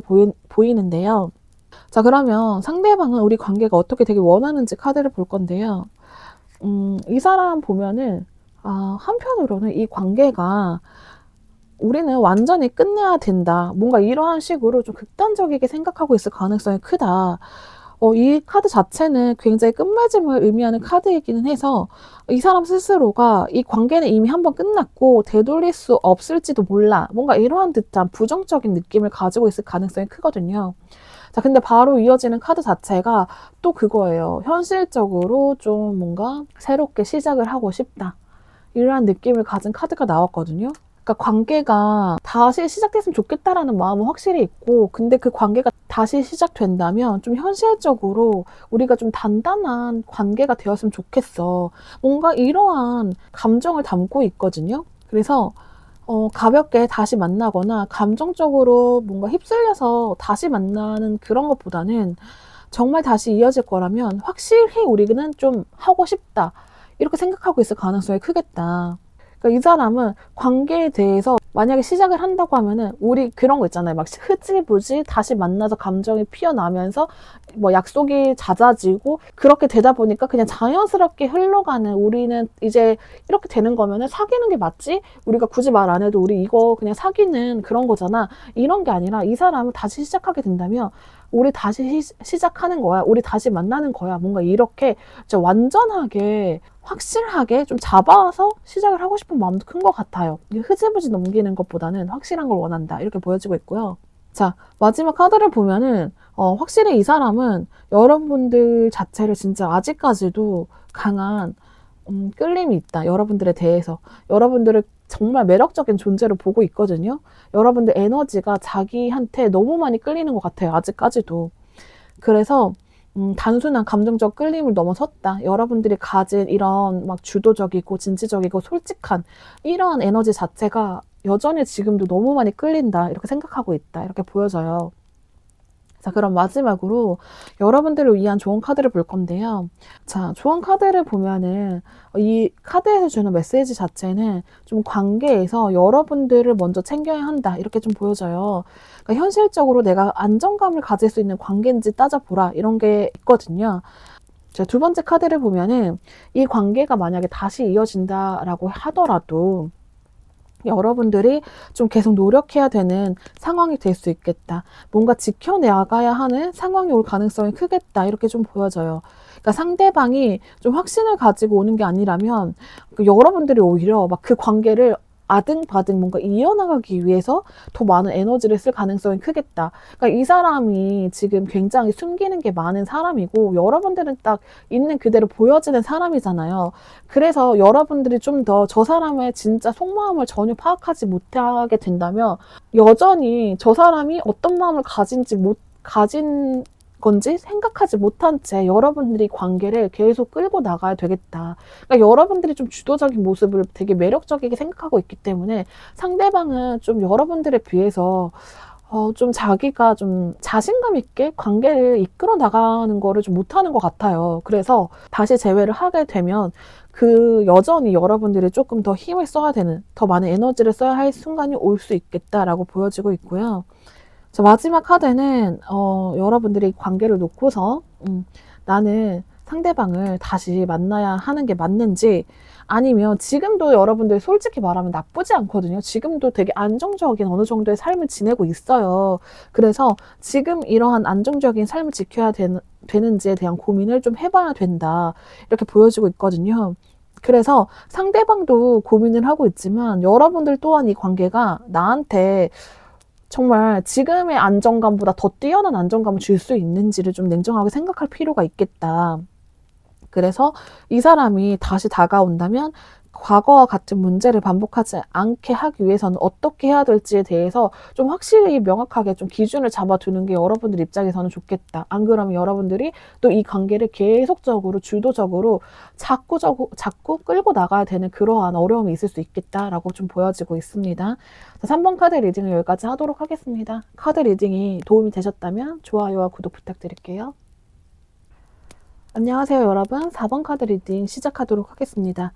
보이는데요. 자, 그러면 상대방은 우리 관계가 어떻게 되길 원하는지 카드를 볼 건데요. 이 사람 보면은, 한편으로는 이 관계가 우리는 완전히 끝내야 된다. 뭔가 이러한 식으로 좀 극단적이게 생각하고 있을 가능성이 크다. 이 카드 자체는 굉장히 끝맺음을 의미하는 카드이기는 해서 이 사람 스스로가 이 관계는 이미 한번 끝났고 되돌릴 수 없을지도 몰라. 뭔가 이러한 듯한 부정적인 느낌을 가지고 있을 가능성이 크거든요. 자, 근데 바로 이어지는 카드 자체가 또 그거예요. 현실적으로 좀 뭔가 새롭게 시작을 하고 싶다. 이러한 느낌을 가진 카드가 나왔거든요. 그러니까 관계가 다시 시작됐으면 좋겠다라는 마음은 확실히 있고, 근데 그 관계가 다시 시작된다면 좀 현실적으로 우리가 좀 단단한 관계가 되었으면 좋겠어. 뭔가 이러한 감정을 담고 있거든요. 그래서 가볍게 다시 만나거나 감정적으로 뭔가 휩쓸려서 다시 만나는 그런 것보다는 정말 다시 이어질 거라면 확실히 우리는 좀 하고 싶다. 이렇게 생각하고 있을 가능성이 크겠다. 그러니까 이 사람은 관계에 대해서 만약에 시작을 한다고 하면은 우리 그런 거 있잖아요. 막 흐지부지 다시 만나서 감정이 피어나면서 뭐 약속이 잦아지고 그렇게 되다 보니까 그냥 자연스럽게 흘러가는, 우리는 이제 이렇게 되는 거면은 사귀는 게 맞지? 우리가 굳이 말 안 해도 우리 이거 그냥 사귀는 그런 거잖아. 이런 게 아니라 이 사람은 다시 시작하게 된다면 우리 다시 시작하는 거야. 우리 다시 만나는 거야. 뭔가 이렇게 완전하게 확실하게 좀 잡아서 시작을 하고 싶은 마음도 큰 것 같아요. 흐지부지 넘기는 것보다는 확실한 걸 원한다. 이렇게 보여지고 있고요. 자, 마지막 카드를 보면은 확실히 이 사람은 여러분들 자체를 진짜 아직까지도 강한 끌림이 있다. 여러분들에 대해서. 여러분들을 정말 매력적인 존재로 보고 있거든요. 여러분들 에너지가 자기한테 너무 많이 끌리는 것 같아요. 아직까지도. 그래서 단순한 감정적 끌림을 넘어섰다. 여러분들이 가진 이런 막 주도적이고 진취적이고 솔직한 이러한 에너지 자체가 여전히 지금도 너무 많이 끌린다. 이렇게 생각하고 있다. 이렇게 보여져요. 자, 그럼 마지막으로 여러분들을 위한 좋은 카드를 볼 건데요. 자, 좋은 카드를 보면은 이 카드에서 주는 메시지 자체는 좀 관계에서 여러분들을 먼저 챙겨야 한다. 이렇게 좀 보여져요. 그러니까 현실적으로 내가 안정감을 가질 수 있는 관계인지 따져보라. 이런 게 있거든요. 자, 두 번째 카드를 보면은 이 관계가 만약에 다시 이어진다라고 하더라도 여러분들이 좀 계속 노력해야 되는 상황이 될 수 있겠다. 뭔가 지켜나가야 하는 상황이 올 가능성이 크겠다. 이렇게 좀 보여져요. 그러니까 상대방이 좀 확신을 가지고 오는 게 아니라면 여러분들이 오히려 막 그 관계를 아등바등 뭔가 이어나가기 위해서 더 많은 에너지를 쓸 가능성이 크겠다. 그러니까 이 사람이 지금 굉장히 숨기는 게 많은 사람이고 여러분들은 딱 있는 그대로 보여지는 사람이잖아요. 그래서 여러분들이 좀 더 저 사람의 진짜 속마음을 전혀 파악하지 못하게 된다면 여전히 저 사람이 어떤 마음을 가진 건지 생각하지 못한 채 여러분들이 관계를 계속 끌고 나가야 되겠다. 그러니까 여러분들이 좀 주도적인 모습을 되게 매력적이게 생각하고 있기 때문에 상대방은 좀 여러분들에 비해서 좀 자기가 좀 자신감 있게 관계를 이끌어 나가는 거를 좀 못하는 것 같아요. 그래서 다시 재회를 하게 되면 여전히 여러분들이 조금 더 힘을 써야 되는, 더 많은 에너지를 써야 할 순간이 올 수 있겠다라고 보여지고 있고요. 자, 마지막 카드는 여러분들이 관계를 놓고서 나는 상대방을 다시 만나야 하는 게 맞는지, 아니면 지금도 여러분들 솔직히 말하면 나쁘지 않거든요. 지금도 되게 안정적인 어느 정도의 삶을 지내고 있어요. 그래서 지금 이러한 안정적인 삶을 지켜야 되는지에 대한 고민을 좀 해봐야 된다. 이렇게 보여지고 있거든요. 그래서 상대방도 고민을 하고 있지만 여러분들 또한 이 관계가 나한테 정말 지금의 안정감보다 더 뛰어난 안정감을 줄 수 있는지를 좀 냉정하게 생각할 필요가 있겠다. 그래서 이 사람이 다시 다가온다면 과거와 같은 문제를 반복하지 않게 하기 위해서는 어떻게 해야 될지에 대해서 좀 확실히 명확하게 좀 기준을 잡아두는 게 여러분들 입장에서는 좋겠다. 안 그러면 여러분들이 또 이 관계를 계속적으로 주도적으로 자꾸 끌고 나가야 되는 그러한 어려움이 있을 수 있겠다라고 좀 보여지고 있습니다. 자, 3번 카드 리딩을 여기까지 하도록 하겠습니다. 카드 리딩이 도움이 되셨다면 좋아요와 구독 부탁드릴게요. 안녕하세요, 여러분. 4번 카드 리딩 시작하도록 하겠습니다.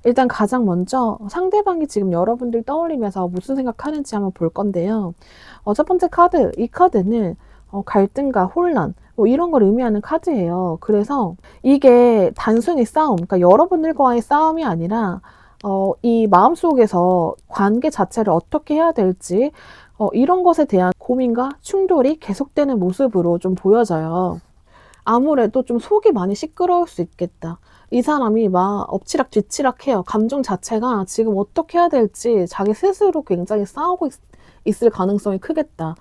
일단 가장 먼저 상대방이 지금 여러분들 떠올리면서 무슨 생각하는지 한번 볼 건데요. 첫 번째 카드, 이 카드는 갈등과 혼란, 뭐 이런 걸 의미하는 카드예요. 그래서 이게 단순히 싸움, 그러니까 여러분들과의 싸움이 아니라 이 마음속에서 관계 자체를 어떻게 해야 될지 이런 것에 대한 고민과 충돌이 계속되는 모습으로 좀 보여져요. 아무래도 좀 속이 많이 시끄러울 수 있겠다. 이 사람이 막 엎치락 뒤치락 해요. 감정 자체가 지금 어떻게 해야 될지 자기 스스로 굉장히 싸우고 있을 가능성이 크겠다.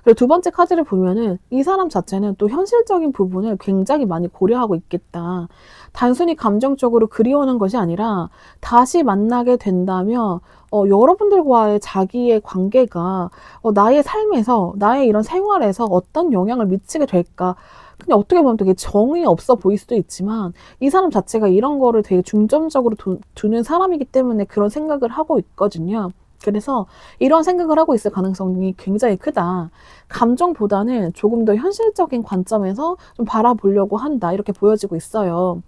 그리고 두 번째 카드를 보면은 이 사람 자체는 또 현실적인 부분을 굉장히 많이 고려하고 있겠다. 단순히 감정적으로 그리워하는 것이 아니라 다시 만나게 된다면 여러분들과의 자기의 관계가 나의 삶에서, 나의 이런 생활에서 어떤 영향을 미치게 될까. 그냥 어떻게 보면 되게 정이 없어 보일 수도 있지만 이 사람 자체가 이런 거를 되게 중점적으로 두는 사람이기 때문에 그런 생각을 하고 있거든요. 그래서 이런 생각을 하고 있을 가능성이 굉장히 크다. 감정보다는 조금 더 현실적인 관점에서 좀 바라보려고 한다. 이렇게 보여지고 있어요.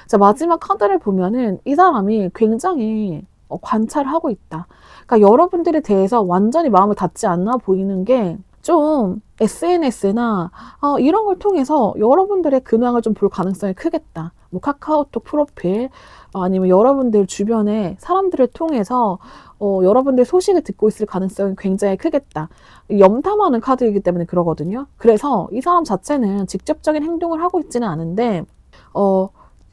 자, 마지막 카드를 보면은 이 사람이 굉장히 관찰을 하고 있다. 그러니까 여러분들에 대해서 완전히 마음을 닫지 않아 보이는 게 좀 SNS나 이런 걸 통해서 여러분들의 근황을 좀 볼 가능성이 크겠다. 뭐 카카오톡 프로필 아니면 여러분들 주변의 사람들을 통해서 여러분들 소식을 듣고 있을 가능성이 굉장히 크겠다. 염탐하는 카드이기 때문에 그러거든요. 그래서 이 사람 자체는 직접적인 행동을 하고 있지는 않은데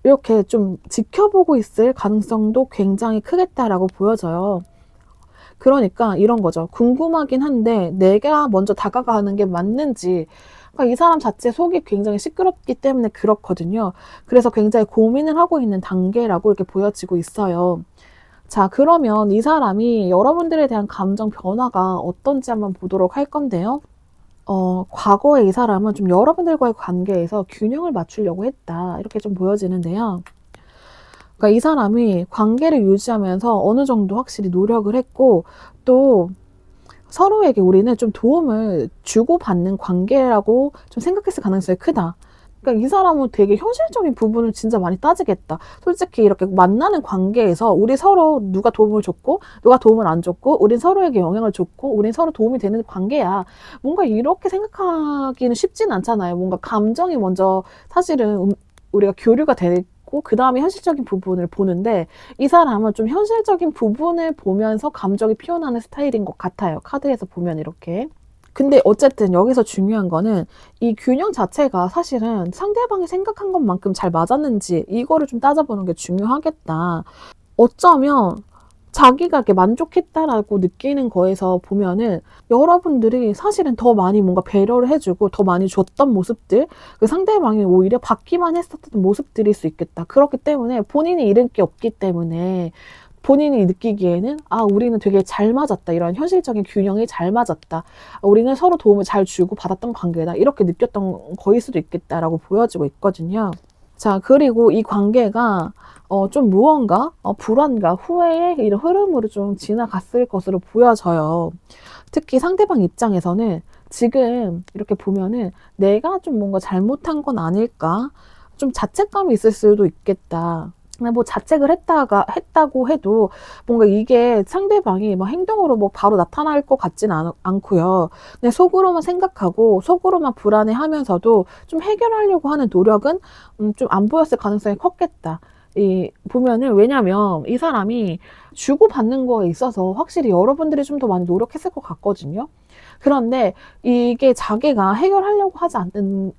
이렇게 좀 지켜보고 있을 가능성도 굉장히 크겠다라고 보여져요. 그러니까 이런 거죠. 궁금하긴 한데 내가 먼저 다가가는 게 맞는지. 그러니까 이 사람 자체 속이 굉장히 시끄럽기 때문에 그렇거든요. 그래서 굉장히 고민을 하고 있는 단계라고 이렇게 보여지고 있어요. 자, 그러면 이 사람이 여러분들에 대한 감정 변화가 어떤지 한번 보도록 할 건데요. 과거에 이 사람은 좀 여러분들과의 관계에서 균형을 맞추려고 했다. 이렇게 좀 보여지는데요. 그러니까 이 사람이 관계를 유지하면서 어느 정도 확실히 노력을 했고 또 서로에게 우리는 좀 도움을 주고받는 관계라고 좀 생각했을 가능성이 크다. 그러니까 이 사람은 되게 현실적인 부분을 진짜 많이 따지겠다. 솔직히 이렇게 만나는 관계에서 우리 서로 누가 도움을 줬고 누가 도움을 안 줬고 우린 서로에게 영향을 줬고 우린 서로 도움이 되는 관계야. 뭔가 이렇게 생각하기는 쉽진 않잖아요. 뭔가 감정이 먼저 사실은 우리가 교류가 되고 그 다음에 현실적인 부분을 보는데 이 사람은 좀 현실적인 부분을 보면서 감정이 피어나는 스타일인 것 같아요. 카드에서 보면 이렇게. 근데 어쨌든 여기서 중요한 거는 이 균형 자체가 사실은 상대방이 생각한 것만큼 잘 맞았는지 이거를 좀 따져보는 게 중요하겠다. 어쩌면 자기가 이렇게 만족했다라고 느끼는 거에서 보면은 여러분들이 사실은 더 많이 뭔가 배려를 해주고 더 많이 줬던 모습들, 그 상대방이 오히려 받기만 했었던 모습들일 수 있겠다. 그렇기 때문에 본인이 잃은 게 없기 때문에 본인이 느끼기에는 아, 우리는 되게 잘 맞았다. 이런 현실적인 균형이 잘 맞았다. 우리는 서로 도움을 잘 주고 받았던 관계다. 이렇게 느꼈던 거일 수도 있겠다라고 보여지고 있거든요. 자, 그리고 이 관계가 좀 무언가 불안과 후회의 이런 흐름으로 좀 지나갔을 것으로 보여져요. 특히 상대방 입장에서는 지금 이렇게 보면은 내가 좀 뭔가 잘못한 건 아닐까? 좀 자책감이 있을 수도 있겠다. 뭐 자책을 했다고 해도 뭔가 이게 상대방이 뭐 행동으로 뭐 바로 나타날 것 같진 않고요. 그냥 속으로만 생각하고 속으로만 불안해 하면서도 좀 해결하려고 하는 노력은 좀 안 보였을 가능성이 컸겠다. 보면은, 왜냐면 이 사람이 주고받는 거에 있어서 확실히 여러분들이 좀 더 많이 노력했을 것 같거든요. 그런데 이게 자기가 해결하려고 하지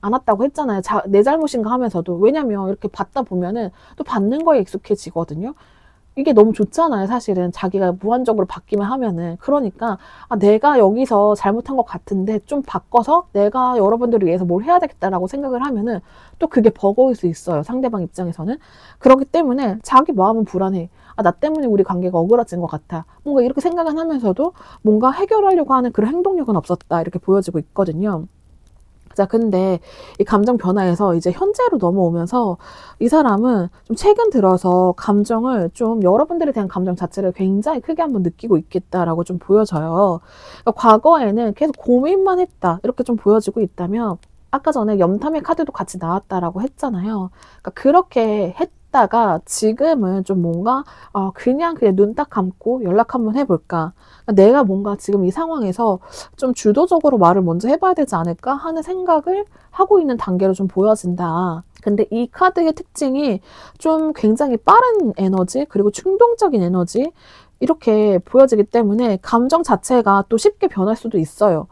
않았다고 했잖아요. 내 잘못인가 하면서도. 왜냐면 이렇게 받다 보면은 또 받는 거에 익숙해지거든요. 이게 너무 좋잖아요, 사실은. 자기가 무한적으로 받기만 하면은. 그러니까 아, 내가 여기서 잘못한 것 같은데 좀 바꿔서 내가 여러분들을 위해서 뭘 해야 되겠다라고 생각을 하면은 또 그게 버거울 수 있어요, 상대방 입장에서는. 그렇기 때문에 자기 마음은 불안해. 아, 나 때문에 우리 관계가 어그러진 것 같아. 뭔가 이렇게 생각은 하면서도 뭔가 해결하려고 하는 그런 행동력은 없었다, 이렇게 보여지고 있거든요. 자, 근데 이 감정 변화에서 이제 현재로 넘어오면서 이 사람은 좀 최근 들어서 감정을 좀, 여러분들에 대한 감정 자체를 굉장히 크게 한번 느끼고 있겠다라고 좀 보여져요. 그러니까 과거에는 계속 고민만 했다, 이렇게 좀 보여지고 있다면, 아까 전에 염탐의 카드도 같이 나왔다라고 했잖아요. 그러니까 그렇게 했다가 지금은 좀 뭔가 그냥 눈 딱 감고 연락 한번 해볼까. 그러니까 내가 뭔가 지금 이 상황에서 좀 주도적으로 말을 먼저 해봐야 되지 않을까 하는 생각을 하고 있는 단계로 좀 보여진다. 근데 이 카드의 특징이 좀 굉장히 빠른 에너지, 그리고 충동적인 에너지, 이렇게 보여지기 때문에 감정 자체가 또 쉽게 변할 수도 있어요.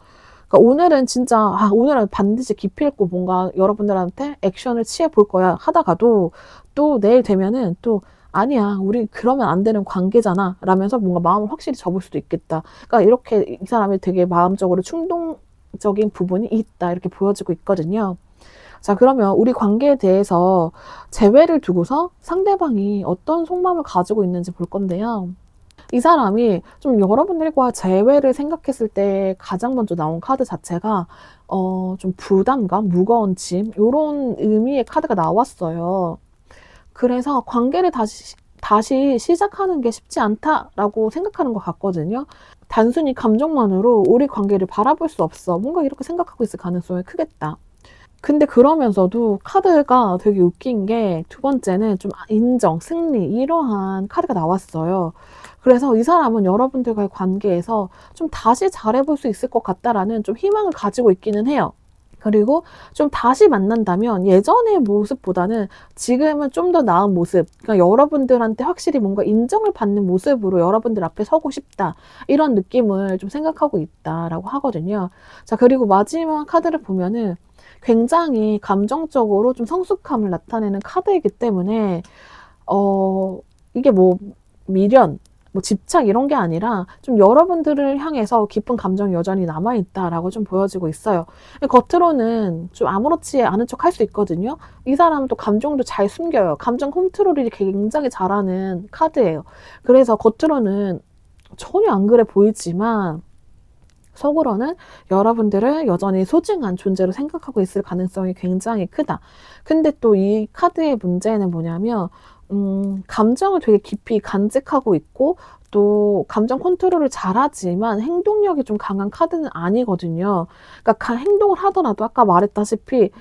그러니까 오늘은 진짜 오늘은 반드시 기필코 뭔가 여러분들한테 액션을 취해 볼 거야 하다가도 또 내일 되면은 또 아니야, 우리 그러면 안 되는 관계잖아 라면서 뭔가 마음을 확실히 접을 수도 있겠다. 그러니까 이렇게 이 사람이 되게 마음적으로 충동적인 부분이 있다, 이렇게 보여지고 있거든요. 자, 그러면 우리 관계에 대해서 제외를 두고서 상대방이 어떤 속마음을 가지고 있는지 볼 건데요. 이 사람이 좀 여러분들과 재회를 생각했을 때 가장 먼저 나온 카드 자체가 좀 부담감, 무거운 짐, 요런 의미의 카드가 나왔어요. 그래서 관계를 다시 시작하는 게 쉽지 않다라고 생각하는 것 같거든요. 단순히 감정만으로 우리 관계를 바라볼 수 없어, 뭔가 이렇게 생각하고 있을 가능성이 크겠다. 근데 그러면서도 카드가 되게 웃긴 게, 두 번째는 좀 인정, 승리, 이러한 카드가 나왔어요. 그래서 이 사람은 여러분들과의 관계에서 좀 다시 잘해볼 수 있을 것 같다라는 좀 희망을 가지고 있기는 해요. 그리고 좀 다시 만난다면 예전의 모습보다는 지금은 좀 더 나은 모습, 그러니까 여러분들한테 확실히 뭔가 인정을 받는 모습으로 여러분들 앞에 서고 싶다, 이런 느낌을 좀 생각하고 있다라고 하거든요. 자, 그리고 마지막 카드를 보면은 굉장히 감정적으로 좀 성숙함을 나타내는 카드이기 때문에 이게 뭐 미련, 뭐 집착 이런 게 아니라 좀 여러분들을 향해서 깊은 감정이 여전히 남아있다라고 좀 보여지고 있어요. 겉으로는 좀 아무렇지 않은 척 할 수 있거든요. 이 사람은 또 감정도 잘 숨겨요. 감정 컨트롤이 굉장히 잘하는 카드예요. 그래서 겉으로는 전혀 안 그래 보이지만 속으로는 여러분들을 여전히 소중한 존재로 생각하고 있을 가능성이 굉장히 크다. 근데 또 이 카드의 문제는 뭐냐면 감정을 되게 깊이 간직하고 있고 또 감정 컨트롤을 잘하지만 행동력이 좀 강한 카드는 아니거든요. 그러니까 행동을 하더라도 아까 말했다시피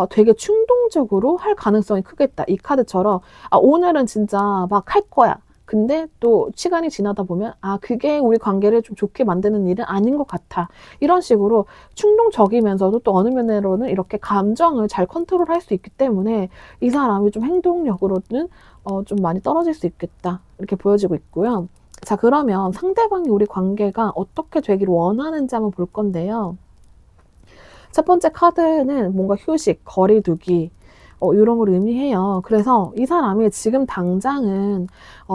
되게 충동적으로 할 가능성이 크겠다. 이 카드처럼 오늘은 진짜 막 할 거야. 근데 또 시간이 지나다 보면 그게 우리 관계를 좀 좋게 만드는 일은 아닌 것 같아. 이런 식으로 충동적이면서도 또 어느 면으로는 이렇게 감정을 잘 컨트롤할 수 있기 때문에 이 사람이 좀 행동력으로는 좀 많이 떨어질 수 있겠다, 이렇게 보여지고 있고요. 자, 그러면 상대방이 우리 관계가 어떻게 되기를 원하는지 한번 볼 건데요. 첫 번째 카드는 뭔가 휴식, 거리 두기, 이런 걸 의미해요. 그래서 이 사람이 지금 당장은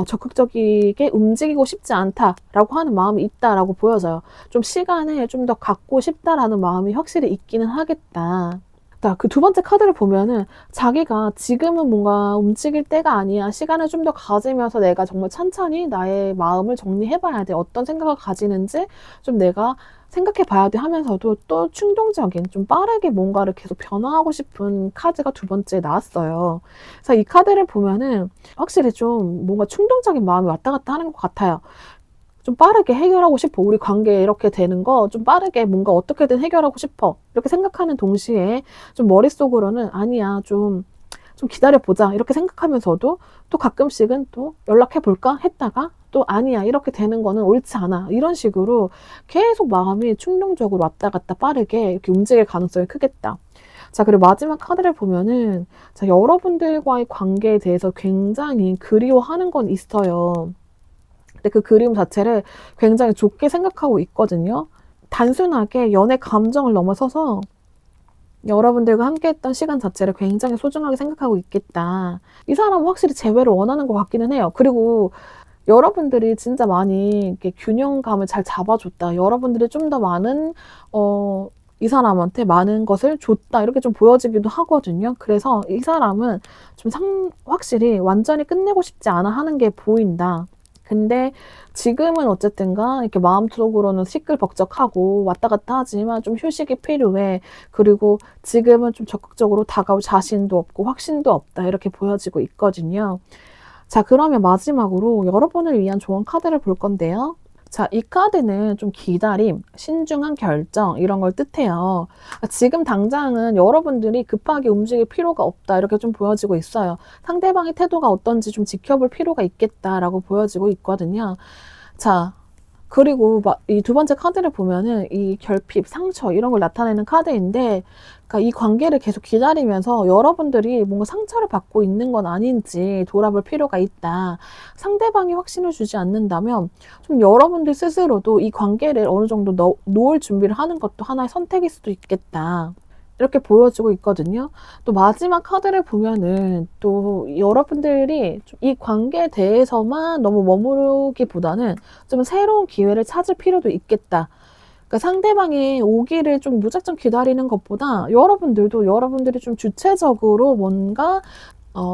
적극적이게 움직이고 싶지 않다라고 하는 마음이 있다라고 보여져요. 좀 시간을 좀 더 갖고 싶다라는 마음이 확실히 있기는 하겠다. 자, 그 두 번째 카드를 보면은 자기가 지금은 뭔가 움직일 때가 아니야. 시간을 좀 더 가지면서 내가 정말 천천히 나의 마음을 정리해 봐야 돼. 어떤 생각을 가지는지 좀 내가 생각해 봐야 돼 하면서도 또 충동적인 좀 빠르게 뭔가를 계속 변화하고 싶은 카드가 두 번째에 나왔어요. 그래서 이 카드를 보면은 확실히 좀 뭔가 충동적인 마음이 왔다 갔다 하는 것 같아요. 좀 빠르게 해결하고 싶어. 우리 관계 이렇게 되는 거 좀 빠르게 뭔가 어떻게든 해결하고 싶어. 이렇게 생각하는 동시에 좀 머릿속으로는 아니야. 좀 기다려보자. 이렇게 생각하면서도 또 가끔씩은 또 연락해볼까 했다가 또 아니야. 이렇게 되는 거는 옳지 않아. 이런 식으로 계속 마음이 충동적으로 왔다 갔다 빠르게 이렇게 움직일 가능성이 크겠다. 자, 그리고 마지막 카드를 보면은 자, 여러분들과의 관계에 대해서 굉장히 그리워하는 건 있어요. 근데 그 그리움 자체를 굉장히 좋게 생각하고 있거든요. 단순하게 연애 감정을 넘어서서 여러분들과 함께했던 시간 자체를 굉장히 소중하게 생각하고 있겠다. 이 사람은 확실히 재회를 원하는 것 같기는 해요. 그리고 여러분들이 진짜 많이 이렇게 균형감을 잘 잡아줬다. 여러분들이 좀 더 많은 이 사람한테 많은 것을 줬다. 이렇게 좀 보여지기도 하거든요. 그래서 이 사람은 좀 확실히 완전히 끝내고 싶지 않아 하는 게 보인다. 근데 지금은 어쨌든가 이렇게 마음속으로는 시끌벅적하고 왔다 갔다 하지만 좀 휴식이 필요해. 그리고 지금은 좀 적극적으로 다가올 자신도 없고 확신도 없다. 이렇게 보여지고 있거든요. 자, 그러면 마지막으로 여러분을 위한 조언 카드를 볼 건데요. 자, 이 카드는 좀 기다림, 신중한 결정 이런 걸 뜻해요. 지금 당장은 여러분들이 급하게 움직일 필요가 없다 이렇게 좀 보여지고 있어요. 상대방의 태도가 어떤지 좀 지켜볼 필요가 있겠다라고 보여지고 있거든요. 자, 그리고 이 두 번째 카드를 보면은 이 결핍, 상처 이런 걸 나타내는 카드인데, 그러니까 이 관계를 계속 기다리면서 여러분들이 뭔가 상처를 받고 있는 건 아닌지 돌아볼 필요가 있다. 상대방이 확신을 주지 않는다면 좀 여러분들 스스로도 이 관계를 어느 정도 놓을 준비를 하는 것도 하나의 선택일 수도 있겠다. 이렇게 보여지고 있거든요. 또 마지막 카드를 보면은 또 여러분들이 좀 이 관계에 대해서만 너무 머무르기보다는 좀 새로운 기회를 찾을 필요도 있겠다. 그러니까 상대방이 오기를 좀 무작정 기다리는 것보다 여러분들도 여러분들이 좀 주체적으로 뭔가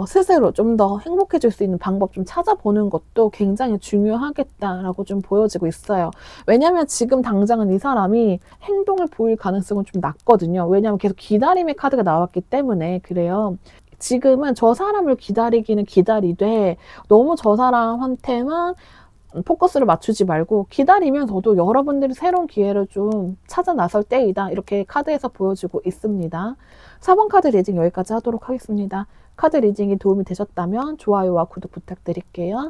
스스로 좀 더 행복해질 수 있는 방법 좀 찾아보는 것도 굉장히 중요하겠다라고 좀 보여지고 있어요. 왜냐면 지금 당장은 이 사람이 행동을 보일 가능성은 좀 낮거든요. 왜냐면 계속 기다림의 카드가 나왔기 때문에 그래요. 지금은 저 사람을 기다리기는 기다리되 너무 저 사람한테만 포커스를 맞추지 말고 기다리면서도 여러분들이 새로운 기회를 좀 찾아 나설 때이다. 이렇게 카드에서 보여주고 있습니다. 4번 카드 리딩 여기까지 하도록 하겠습니다. 카드 리딩이 도움이 되셨다면 좋아요와 구독 부탁드릴게요.